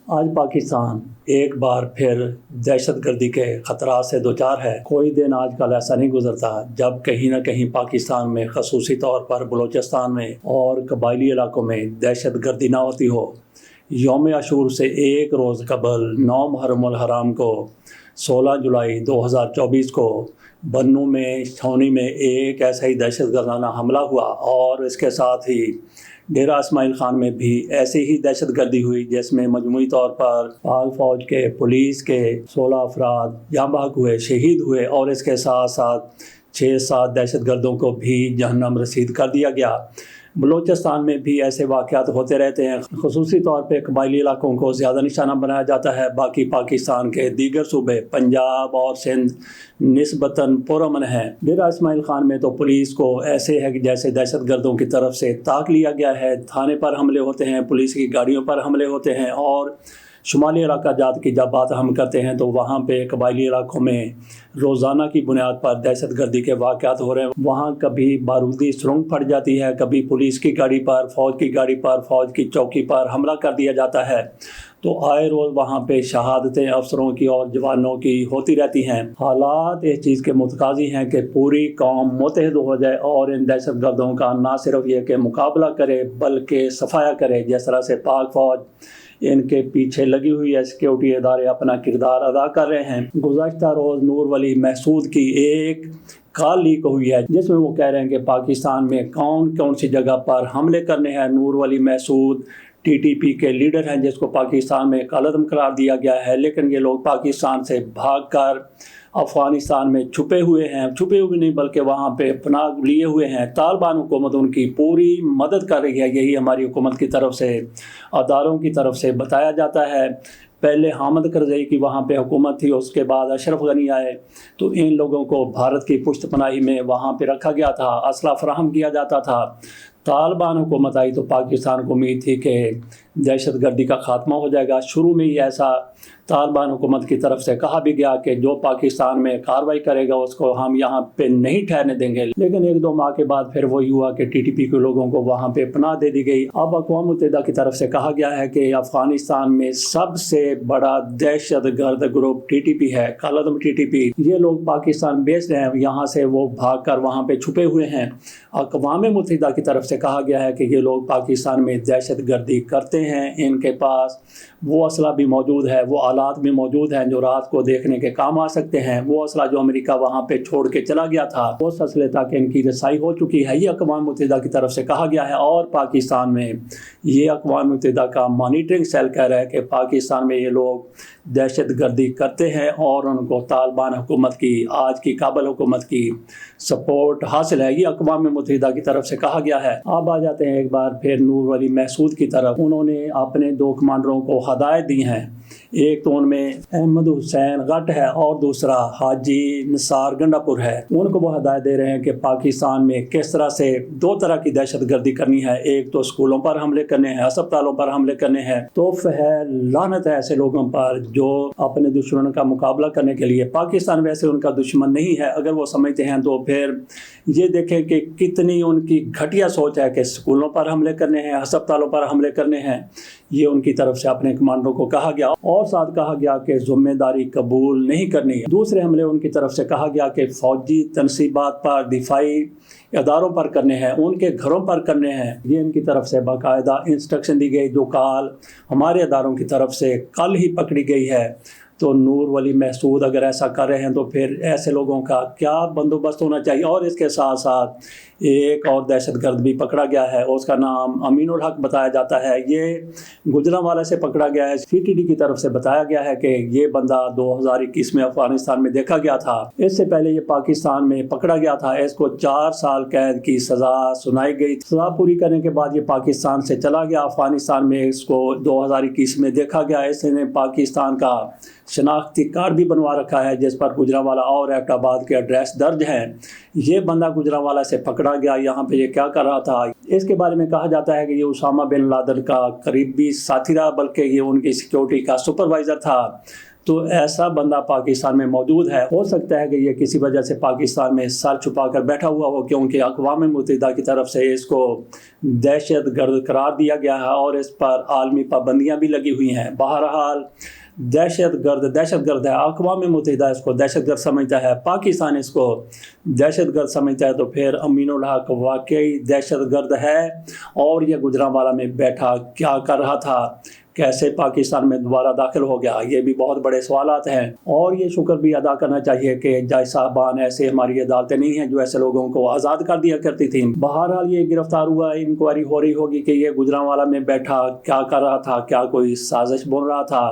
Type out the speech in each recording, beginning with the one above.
آج پاکستان ایک بار پھر دہشت گردی کے خطرات سے دوچار ہے۔ کوئی دن آج کل ایسا نہیں گزرتا جب کہیں نہ کہیں پاکستان میں، خصوصی طور پر بلوچستان میں اور قبائلی علاقوں میں دہشت گردی نہ ہوتی ہو۔ یوم عاشور سے ایک روز قبل 9 محرم الحرام کو 16 جولائی 2024 کو بنوں میں چھاؤنی میں ایک ایسا ہی دہشت گردانہ حملہ ہوا، اور اس کے ساتھ ہی ڈیرہ اسماعیل خان میں بھی ایسی ہی دہشت گردی ہوئی، جس میں مجموعی طور پر پاک فوج کے، پولیس کے 16 افراد جاں بحق ہوئے، شہید ہوئے، اور اس کے ساتھ ساتھ 6-7 دہشت گردوں کو بھی جہنم رسید کر دیا گیا۔ بلوچستان میں بھی ایسے واقعات ہوتے رہتے ہیں، خصوصی طور پہ قبائلی علاقوں کو زیادہ نشانہ بنایا جاتا ہے۔ باقی پاکستان کے دیگر صوبے، پنجاب اور سندھ نسبتاً پرامن ہیں۔ ڈیرہ اسماعیل خان میں تو پولیس کو ایسے ہے کہ جیسے دہشت گردوں کی طرف سے طاق لیا گیا ہے۔ تھانے پر حملے ہوتے ہیں، پولیس کی گاڑیوں پر حملے ہوتے ہیں، اور شمالی علاقہ جات کی جب بات ہم کرتے ہیں تو وہاں پہ قبائلی علاقوں میں روزانہ کی بنیاد پر دہشت گردی کے واقعات ہو رہے ہیں۔ وہاں کبھی بارودی سرنگ پھٹ جاتی ہے، کبھی پولیس کی گاڑی پر، فوج کی گاڑی پر، فوج کی چوکی پر حملہ کر دیا جاتا ہے۔ تو آئے روز وہاں پہ شہادتیں افسروں کی اور جوانوں کی ہوتی رہتی ہیں۔ حالات اس چیز کے متقاضی ہیں کہ پوری قوم متحد ہو جائے اور ان دہشت گردوں کا نہ صرف یہ کہ مقابلہ کرے بلکہ صفایا کرے، جس طرح سے پاک فوج ان کے پیچھے لگی ہوئی ہے، سیکیورٹی ادارے اپنا کردار ادا کر رہے ہیں۔ گزشتہ روز نور ولی محسود کی ایک کال لیک ہوئی ہے، جس میں وہ کہہ رہے ہیں کہ پاکستان میں کون کون سی جگہ پر حملے کرنے ہیں۔ نور ولی محسود TTP کے لیڈر ہیں، جس کو پاکستان میں کالعدم قرار دیا گیا ہے، لیکن یہ لوگ پاکستان سے بھاگ کر افغانستان میں چھپے ہوئے نہیں بلکہ وہاں پہ پناہ لیے ہوئے ہیں۔ طالبان حکومت ان کی پوری مدد کر رہی ہے، یہی ہماری حکومت کی طرف سے، اداروں کی طرف سے بتایا جاتا ہے۔ پہلے حامد کرزئی کی وہاں پہ حکومت تھی، اس کے بعد اشرف غنی آئے، تو ان لوگوں کو بھارت کی پشت پناہی میں وہاں پہ رکھا گیا تھا، اسلحہ فراہم کیا جاتا تھا۔ طالبان حکومت آئی تو پاکستان کو امید تھی کہ دہشت گردی کا خاتمہ ہو جائے گا۔ شروع میں ہی ایسا طالبان حکومت کی طرف سے کہا بھی گیا کہ جو پاکستان میں کارروائی کرے گا اس کو ہم یہاں پہ نہیں ٹھہرنے دیں گے، لیکن 1-2 ماہ کے بعد پھر وہی ہوا کہ TTP کے لوگوں کو وہاں پہ پناہ دے دی گئی۔ اب اقوام متحدہ کی طرف سے کہا گیا ہے کہ افغانستان میں سب سے بڑا دہشت گرد گروپ TTP ہے، کالعدم TTP۔ یہ لوگ پاکستان بیسڈ ہیں، یہاں سے وہ بھاگ کر وہاں پہ چھپے ہوئے ہیں۔ اقوام متحدہ کی طرف سے کہا گیا ہے کہ یہ لوگ پاکستان میں دہشت گردی کرتے ہیں، ان کے پاس وہ اسلحہ بھی موجود ہے، وہ آلات بھی موجود ہیں جو رات کو دیکھنے کے کام آ سکتے ہیں۔ وہ اسلحہ جو امریکہ وہاں پہ چھوڑ کے چلا گیا تھا، اس اسلحے تک ان کی رسائی ہو چکی ہے، یہ اقوام متحدہ کی طرف سے کہا گیا ہے۔ اور پاکستان میں یہ اقوام متحدہ کا مانیٹرنگ سیل کہہ رہا ہے کہ پاکستان میں یہ لوگ دہشت گردی کرتے ہیں اور ان کو طالبان حکومت کی، آج کی کابل حکومت کی سپورٹ حاصل ہے، یہ اقوام متحدہ کی طرف سے کہا گیا ہے۔ اب آ جاتے ہیں ایک بار پھر نور ولی محسود کی طرف۔ انہوں نے اپنے 2 کمانڈروں کو ہدایت دی ہیں، ایک تو ان میں احمد حسین غٹ ہے اور دوسرا حاجی نثار گنڈا پور ہے۔ ان کو وہ ہدایت دے رہے ہیں کہ پاکستان میں کس طرح سے 2 طرح کی دہشت گردی کرنی ہے، ایک تو اسکولوں پر حملے کرنے ہیں، ہسپتالوں پر حملے کرنے ہیں۔ توف ہے، لعنت ہے ایسے لوگوں پر جو اپنے دشمنوں کا مقابلہ کرنے کے لیے، پاکستان ویسے ان کا دشمن نہیں ہے اگر وہ سمجھتے ہیں تو پھر یہ دیکھیں کہ کتنی ان کی گھٹیا سوچ ہے کہ اسکولوں پر حملے کرنے ہیں، ہسپتالوں پر حملے کرنے ہیں۔ یہ ان کی طرف سے اپنے کمانڈروں کو کہا گیا، اور ساتھ کہا گیا کہ ذمہ داری قبول نہیں کرنی ہے۔ دوسرے حملے ان کی طرف سے کہا گیا کہ فوجی تنصیبات پر، دفاعی اداروں پر کرنے ہیں، ان کے گھروں پر کرنے ہیں۔ یہ ان کی طرف سے باقاعدہ انسٹرکشن دی گئی، جو کال ہمارے اداروں کی طرف سے کل ہی پکڑی گئی ہے۔ تو نور ولی محسود اگر ایسا کر رہے ہیں تو پھر ایسے لوگوں کا کیا بندوبست ہونا چاہیے۔ اور اس کے ساتھ ساتھ ایک اور دہشت گرد بھی پکڑا گیا ہے، اس کا نام امین الحق بتایا جاتا ہے۔ یہ گجرانوالہ سے پکڑا گیا ہے، CTD کی طرف سے بتایا گیا ہے کہ یہ بندہ 2021 میں افغانستان میں دیکھا گیا تھا، اس سے پہلے یہ پاکستان میں پکڑا گیا تھا، اس کو 4 سال قید کی سزا سنائی گئی۔ سزا پوری کرنے کے بعد یہ پاکستان سے چلا گیا، افغانستان میں اس کو 2021 میں دیکھا گیا۔ اس نے پاکستان کا شناختی کارڈ بھی بنوا رکھا ہے جس پر گجرانوالہ اور ایبٹ آباد کے ایڈریس درج ہیں۔ یہ بندہ گجرانوالہ سے پکڑا گیا، یہاں پہ یہ کیا کر رہا تھا، اس کے بارے میں کہا جاتا ہے کہ یہ اسامہ بن لادن کا قریبی ساتھی رہا، بلکہ یہ ان کی سیکیورٹی کا سپروائزر تھا۔ تو ایسا بندہ پاکستان میں موجود ہے. ہو سکتا ہے کہ یہ کسی وجہ سے پاکستان میں سر چھپا کر بیٹھا ہوا ہو، کیونکہ اقوام متحدہ کی طرف سے اس کو دہشت گرد قرار دیا گیا ہے اور اس پر عالمی پابندیاں بھی لگی ہوئی ہیں. بہرحال دہشت گرد ہے. اقوام متحدہ اس کو دہشت گرد سمجھتا ہے، پاکستان اس کو دہشت گرد سمجھتا ہے. تو پھر امین الحق واقعی دہشت گرد ہے. اور یہ گجرانوالہ میں بیٹھا کیا کر رہا تھا، کیسے پاکستان میں دوبارہ داخل ہو گیا، یہ بھی بہت بڑے سوالات ہیں. اور یہ شکر بھی ادا کرنا چاہیے کہ جج صاحبان ایسے ہماری عدالتیں نہیں ہیں جو ایسے لوگوں کو آزاد کر دیا کرتی تھیں. بہرحال یہ گرفتار ہوا، انکوائری ہو رہی ہوگی کہ یہ گجرانوالہ میں بیٹھا کیا کر رہا تھا، کیا کوئی سازش بن رہا تھا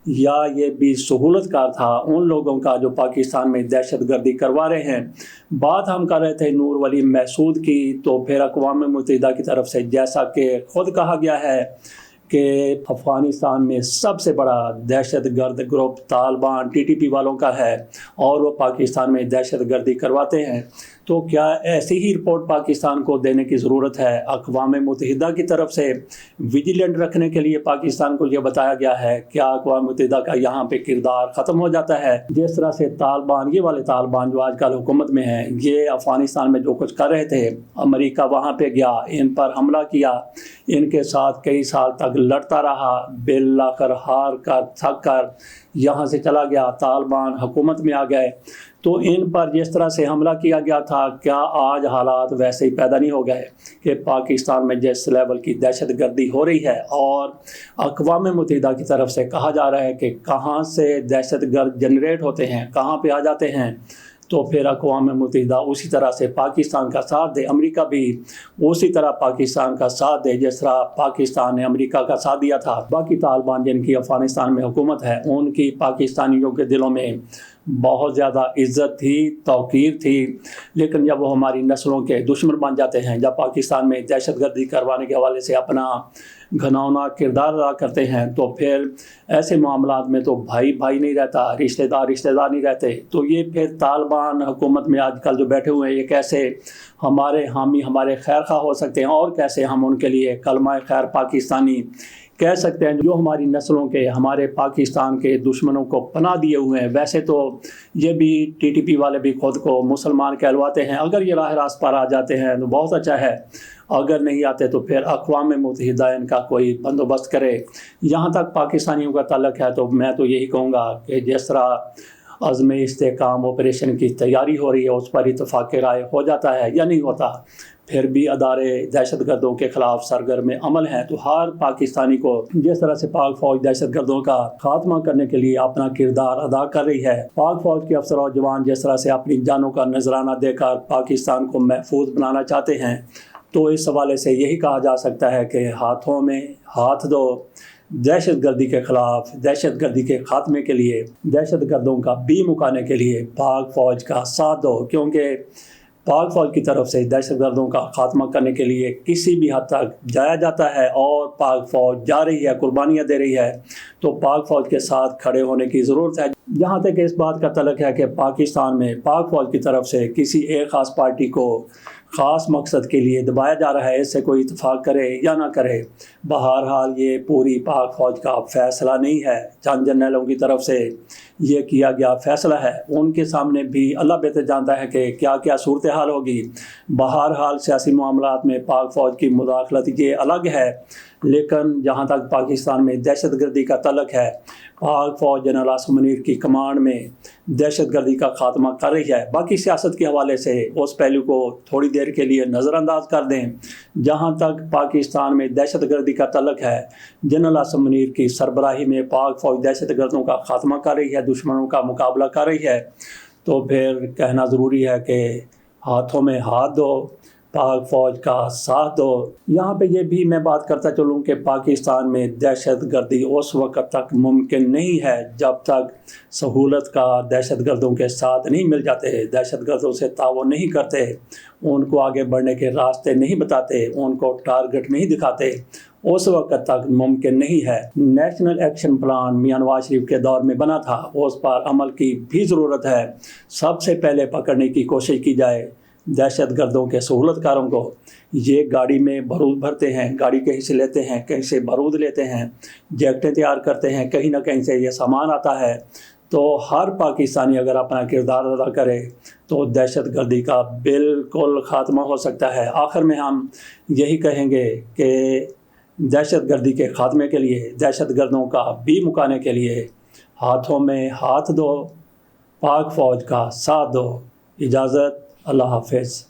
یا یہ بھی سہولت کار تھا ان لوگوں کا جو پاکستان میں دہشت گردی کروا رہے ہیں. بات ہم کر رہے تھے نور ولی محسود کی. تو پھر اقوام متحدہ کی طرف سے جیسا کہ خود کہا گیا ہے کہ افغانستان میں سب سے بڑا دہشت گرد گروپ طالبان TTP والوں کا ہے اور وہ پاکستان میں دہشت گردی کرواتے ہیں. تو کیا ایسی ہی رپورٹ پاکستان کو دینے کی ضرورت ہے؟ اقوام متحدہ کی طرف سے ویجیلنٹ رکھنے کے لیے پاکستان کو یہ بتایا گیا ہے. کیا اقوام متحدہ کا یہاں پہ کردار ختم ہو جاتا ہے؟ جس طرح سے طالبان، یہ والے طالبان جو آج کل حکومت میں ہیں، یہ افغانستان میں جو کچھ کر رہے تھے، امریکہ وہاں پہ گیا، ان پر حملہ کیا، ان کے ساتھ کئی سال تک لڑتا رہا، بالآخر ہار کر تھک کر یہاں سے چلا گیا، طالبان حکومت میں آ گئے. تو ان پر جس طرح سے حملہ کیا گیا تھا، کیا آج حالات ویسے ہی پیدا نہیں ہو گئے کہ پاکستان میں جس لیول کی دہشت گردی ہو رہی ہے اور اقوام متحدہ کی طرف سے کہا جا رہا ہے کہ کہاں سے دہشت گرد جنریٹ ہوتے ہیں، کہاں پہ آ جاتے ہیں، تو پھر اقوام متحدہ اسی طرح سے پاکستان کا ساتھ دے، امریکہ بھی اسی طرح پاکستان کا ساتھ دے جس طرح پاکستان نے امریکہ کا ساتھ دیا تھا. باقی طالبان جن کی افغانستان میں حکومت ہے، ان کی پاکستانیوں کے دلوں میں بہت زیادہ عزت تھی، توقیر تھی، لیکن جب وہ ہماری نسلوں کے دشمن بن جاتے ہیں، جب پاکستان میں دہشت گردی کروانے کے حوالے سے اپنا گھناؤنا کردار ادا کرتے ہیں، تو پھر ایسے معاملات میں تو بھائی نہیں رہتا، رشتہ دار نہیں رہتے. تو یہ پھر طالبان حکومت میں آج کل جو بیٹھے ہوئے ہیں، یہ کیسے ہمارے حامی، ہمارے خیر خواہ ہو سکتے ہیں، اور کیسے ہم ان کے لیے کلمہ خیر پاکستانی کہہ سکتے ہیں جو ہماری نسلوں کے، ہمارے پاکستان کے دشمنوں کو پناہ دیے ہوئے ہیں. ویسے تو یہ بھی TTP والے بھی خود کو مسلمان کہلواتے ہیں. اگر یہ راہ راست پر آ جاتے ہیں تو بہت اچھا ہے، اگر نہیں آتے تو پھر اقوام متحدہ ان کا کوئی بندوبست کرے. جہاں تک پاکستانیوں کا تعلق ہے تو میں تو یہی کہوں گا کہ جس طرح عزم استحکام آپریشن کی تیاری ہو رہی ہے، اس پر اتفاق رائے ہو جاتا ہے یا نہیں ہوتا، پھر بھی ادارے دہشت گردوں کے خلاف سرگرم عمل ہیں. تو ہر پاکستانی کو جس طرح سے پاک فوج دہشت گردوں کا خاتمہ کرنے کے لیے اپنا کردار ادا کر رہی ہے، پاک فوج کے افسر اور جوان جس طرح سے اپنی جانوں کا نذرانہ دے کر پاکستان کو محفوظ بنانا چاہتے ہیں، تو اس حوالے سے یہی کہا جا سکتا ہے کہ ہاتھوں میں ہاتھ دو، دہشت گردی کے خلاف، دہشت گردی کے خاتمے کے لیے، دہشت گردوں کا بی مکانے کے لیے پاک فوج کا ساتھ دو. کیونکہ پاک فوج کی طرف سے دہشت گردوں کا خاتمہ کرنے کے لیے کسی بھی حد تک جایا جاتا ہے اور پاک فوج جا رہی ہے، قربانیاں دے رہی ہے، تو پاک فوج کے ساتھ کھڑے ہونے کی ضرورت ہے. جہاں تک اس بات کا تعلق ہے کہ پاکستان میں پاک فوج کی طرف سے کسی ایک خاص پارٹی کو خاص مقصد کے لیے دبایا جا رہا ہے، اس سے کوئی اتفاق کرے یا نہ کرے، بہرحال یہ پوری پاک فوج کا فیصلہ نہیں ہے، چند جرنیلوں کی طرف سے یہ کیا گیا فیصلہ ہے. ان کے سامنے بھی اللہ بہتر جانتا ہے کہ کیا کیا صورتحال ہوگی. بہرحال سیاسی معاملات میں پاک فوج کی مداخلت یہ الگ ہے، لیکن جہاں تک پاکستان میں دہشت گردی کا تعلق ہے، پاک فوج جنرل عاصم منیر کی کمانڈ میں دہشت گردی کا خاتمہ کر رہی ہے. باقی سیاست کے حوالے سے اس پہلو کو تھوڑی دیر کے لیے نظر انداز کر دیں. جہاں تک پاکستان میں دہشت گردی کا تعلق ہے، جنرل عاصم منیر کی سربراہی میں پاک فوج دہشت گردوں کا خاتمہ کر رہی ہے، دشمنوں کا مقابلہ کر رہی ہے. تو پھر کہنا ضروری ہے کہ ہاتھوں میں ہاتھ دو، پاک فوج کا ساتھ دو. یہاں پہ یہ بھی میں بات کرتا چلوں کہ پاکستان میں دہشت گردی اس وقت تک ممکن نہیں ہے جب تک سہولت کا دہشت گردوں کے ساتھ نہیں مل جاتے، دہشت گردوں سے تعاون نہیں کرتے، ان کو آگے بڑھنے کے راستے نہیں بتاتے، ان کو ٹارگٹ نہیں دکھاتے، اس وقت تک ممکن نہیں ہے. National action plan Mian Nawaz Sharif کے دور میں بنا تھا، اس پر عمل کی بھی ضرورت ہے. سب سے پہلے پکڑنے کی کوشش کی جائے دہشت گردوں کے سہولت کاروں کو یہ گاڑی میں بارود بھرتے ہیں، گاڑی کہیں سے لیتے ہیں، کہیں سے بارود لیتے ہیں، جیکٹیں تیار کرتے ہیں، کہیں نہ کہیں سے یہ سامان آتا ہے۔ تو ہر پاکستانی اگر اپنا کردار ادا کرے تو دہشت گردی کا بالکل خاتمہ ہو سکتا ہے۔ آخر میں ہم یہی کہیں گے کہ دہشت گردی کے خاتمے کے لیے، دہشت گردوں کا بھی مکانے کے لیے ہاتھوں میں ہاتھ دو، پاک فوج کا ساتھ دو۔ اجازت، اللہ حافظ۔